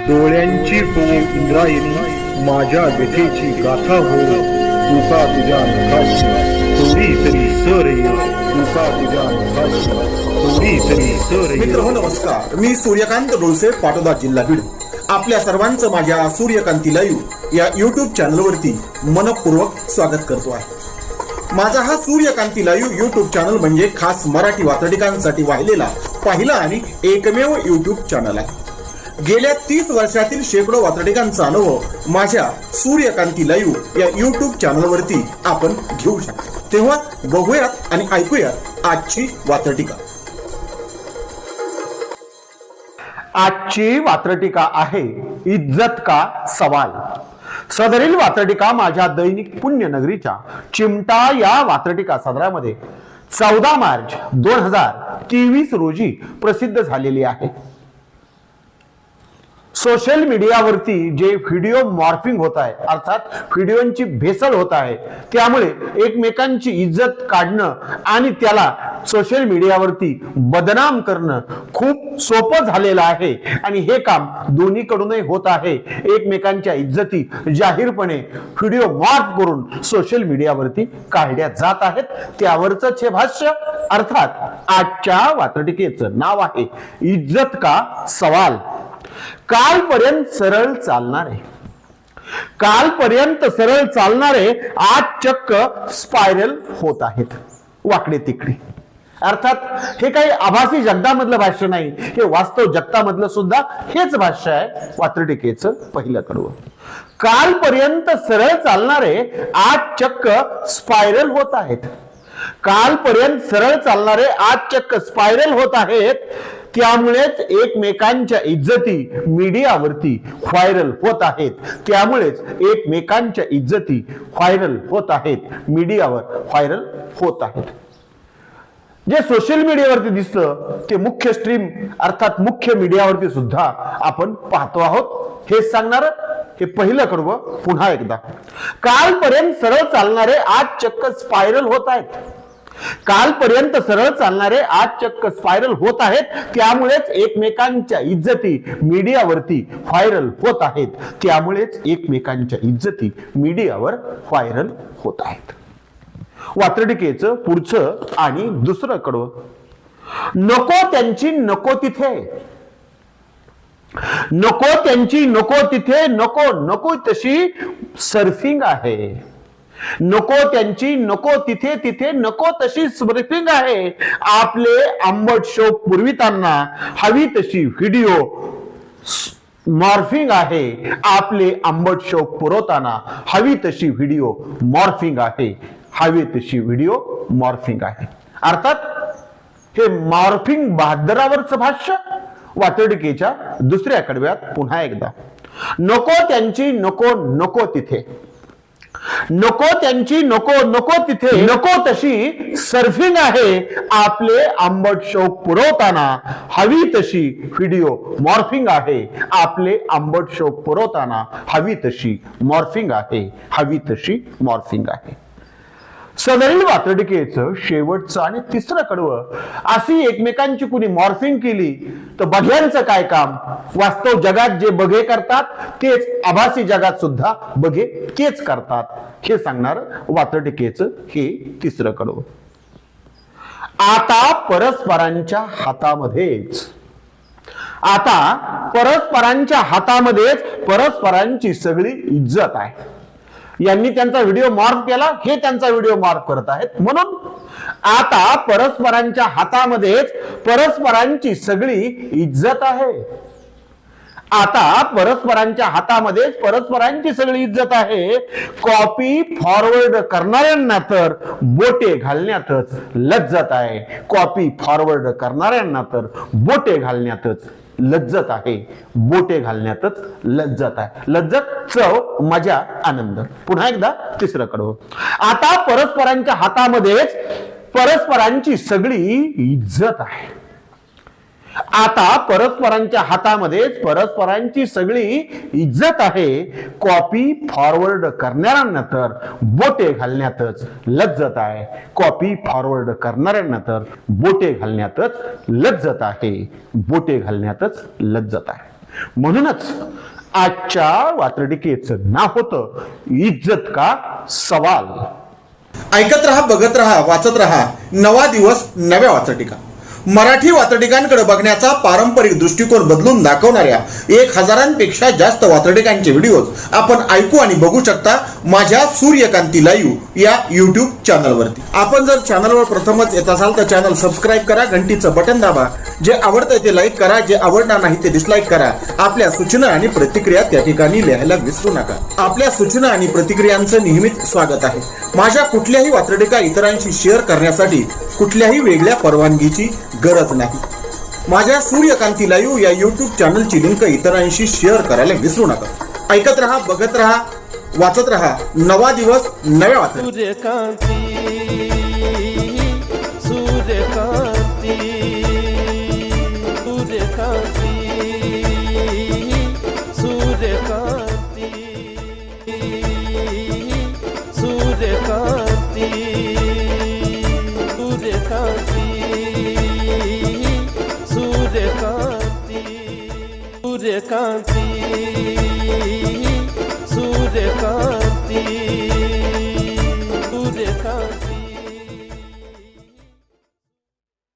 डोळ्यांची हो इंद्रायणी माझ्या व्यथेची गाथा हो तुका तुझ्या नखाची थोडी तरी सर ये तुका तुझ्या नखाची थोडी तरी सर ये. मित्र नमस्कार, मी सूर्यकांत डोळसे, पाटोदा, जिल्हा बीड. आपल्या सर्वांचं माझ्या सूर्यकांती लाईव्ह या युट्यूब चॅनलवरती मनपूर्वक स्वागत करतो आहे. माझा हा सूर्यकांती लाईव्ह युट्यूब चॅनल म्हणजे खास मराठी वात्रटिकांसाठी वाहिलेला पहिला आणि एकमेव युट्यूब चॅनल आहे. गेल्या 30 वर्षातील शेकडो वात्रटिकांचा अनुभव माझ्या सूर्यकांती लाईव्ह या युट्यूब चॅनलवरती आपण घेऊ शकता. तेव्हा बघूयात आणि ऐकूयात आजची वात्रटिका. आजची वात्रटिका आहे इज्जत का सवाल. सदरील वात्रटिका माझ्या दैनिक पुण्यनगरीच्या चिमटा या वात्रटिका सदरामध्ये 14 मार्च 2023 रोजी प्रसिद्ध झालेली आहे. सोशल मीडियावरती जे व्हिडिओ मॉर्फिंग होत आहे, अर्थात व्हिडिओची भेसळ होत आहे, त्यामुळे एकमेकांची इज्जत काढणं आणि त्याला सोशल मीडियावरती बदनाम करणं खूप सोपं झालेलं आहे. आणि हे काम दोन्हीकडूनही होत आहे. एकमेकांच्या इज्जती जाहीरपणे व्हिडिओ मॉर्फ करून सोशल मीडियावरती काढल्या जात आहेत. त्यावरच हे भाष्य, अर्थात आजच्या वात्रटिकेचं नाव आहे इज्जत का सवाल. कालपर्यंत सरळ चालणारे आज चक्क स्पायरल होत आहेत वाकडे तिकडे. अर्थात हे काही आभासी जगतामधलं भाष्य नाही, हे वास्तव जगतामधलं सुद्धा हेच भाष्य आहे वात्रटिकेचं पहिलं कडवं. कालपर्यंत सरळ चालणारे आज चक्क स्पायरल होत आहेत. कालपर्यंत सरळ चालणारे आज चक्क स्पायरल होत आहेत. त्यामुळेच एकमेकांच्या इज्जती मीडियावरती व्हायरल होत आहेत. त्यामुळेच एकमेकांच्या इज्जती व्हायरल होत आहेत, मीडियावर व्हायरल होत आहेत. जे सोशल मीडियावरती दिसतं ते मुख्य स्ट्रीम अर्थात मुख्य मीडियावरती सुद्धा आपण पाहतो आहोत. हे सांगणार हे पहिलं कडवं पुन्हा एकदा. कालपर्यंत सरळ चालणारे आज चक्क स्पायरल होत आहेत. कालपर्यंत सरळ चालणारे आज चक्क स्पायरल होत आहेत. त्यामुळेच एकमेकांच्या इज्जती मीडियावरती व्हायरल होत आहेत. त्यामुळेच एकमेकांच्या इज्जती मीडियावर व्हायरल होत आहेत. वात्रटिकेचं पुढचं आणि दुसरं कडवं. नको त्यांची नको तिथे, नको त्यांची नको तिथे, नको नको तशी सर्फिंग आहे. नको त्यांची नको तिथे, तिथे नको तशी सर्फिंग आहे. आपले आंबट शोक पुरविताना हवी तशी व्हिडिओ मॉर्फिंग आहे. आपले आंबट शोक पुरवताना हवी तशी व्हिडिओ मॉर्फिंग आहे. हवी तशी व्हिडिओ मॉर्फिंग आहे. अर्थात हे मॉर्फिंग बहादरावरचं भाष्य वात्रटिकेच्या दुसऱ्या कडव्यात पुन्हा एकदा. नको त्यांची नको नको तिथे, नको त्यांची नको नको तिथे, नको तशी सर्फिंग आहे. आपले आंबट शोक पुरवताना हवी तशी व्हिडिओ मॉर्फिंग आहे. आपले आंबट शोक पुरवताना हवी तशी मॉर्फिंग आहे. हवी तशी मॉर्फिंग आहे. सदरील वात्रटिकेचं शेवटचं आणि तिसरं कडवं. अशी एकमेकांची कुणी मॉर्फिंग केली तर बघ्यांचं काय काम. वास्तव जगात जे बघे करतात तेच आभासी जगात सुद्धा बघे तेच करतात. हे सांगणार वात्रटिकेचं हे तिसरं कडवं. आता परस्परांच्या हातामध्येच, आता परस्परांच्या हातामध्येच परस्परांची सगळी इज्जत आहे. यांनी त्यांचा व्हिडिओ मॉर्फ केला, हे त्यांचा व्हिडिओ मॉर्फ करत आहेत. म्हणून आता परस्परांच्या हातामध्येच परस्परांची सगळी इज्जत आहे. आता परस्परांच्या हातामध्येच परस्परांची सगळी इज्जत आहे. कॉपी फॉरवर्ड करणाऱ्यांना तर बोटे घालण्यातच लज्जत आहे. कॉपी फॉरवर्ड करणाऱ्यांना तर बोटे घालण्यातच लज्जत आहे. बोटे घालण्यातच लज्जत आहे. लज्जत, चव, मजा, आनंद. पुन्हा एकदा तिसरं कडवं. आता परस्परांच्या हातामध्येच परस्परांची सगळी इज्जत आहे. आता परस्परांच्या हातामध्येच परस्परांची सगळी इज्जत आहे. कॉपी फॉरवर्ड करणाऱ्यांना तर बोटे घालण्यातच लज्जत आहे. कॉपी फॉरवर्ड करणाऱ्यांना तर बोटे घालण्यातच लज्जत आहे. बोटे घालण्यातच लज्जत आहे. म्हणूनच आजच्या वात्रटिकेचं नाव होतं इज्जत का सवाल. ऐकत रहा, बघत रहा, वाचत रहा. नवा दिवस नव्या वात्रटिका. मराठी वात्रटिकांकडे बघण्याचा पारंपरिक दृष्टिकोन बदलून दाखवणाऱ्या 1000पेक्षा जास्त वात्रटिकांचे व्हिडिओज आपण ऐकू आणि बघू शकता माझ्या सूर्यकांती लाईव्ह या युट्यूब चॅनलवरती. आपण जर चॅनलवर प्रथमच येत असाल तर चॅनल सबस्क्राईब करा, घंटीचं बटन दाबा. जे आवडतंय ते लाईक करा, जे आवडणार नाही ते डिसलाईक करा. आपल्या सूचना आणि प्रतिक्रिया त्या ठिकाणी लिहायला विसरू नका. आपल्या सूचना आणि प्रतिक्रियांचं नेहमीच स्वागत आहे. माझ्या कुठल्याही वात्रटिका इतरांशी शेअर करण्यासाठी कुठल्याही वेगळ्या परवानगीची गरज नाही. माझ्या सूर्यकांती लाईव्ह या युट्यूब चॅनलची लिंक इतरांशी शेअर करायला विसरू नका. ऐकत रहा, बघत रहा, वाचत रहा. नवा दिवस नव्या वात्रटिका. सूर्यकांती सूर्यकांती सूर्यकांती सूर्यकांती सूर्यकांती सूर्यकांती सूर्यकांती सूर्यकांती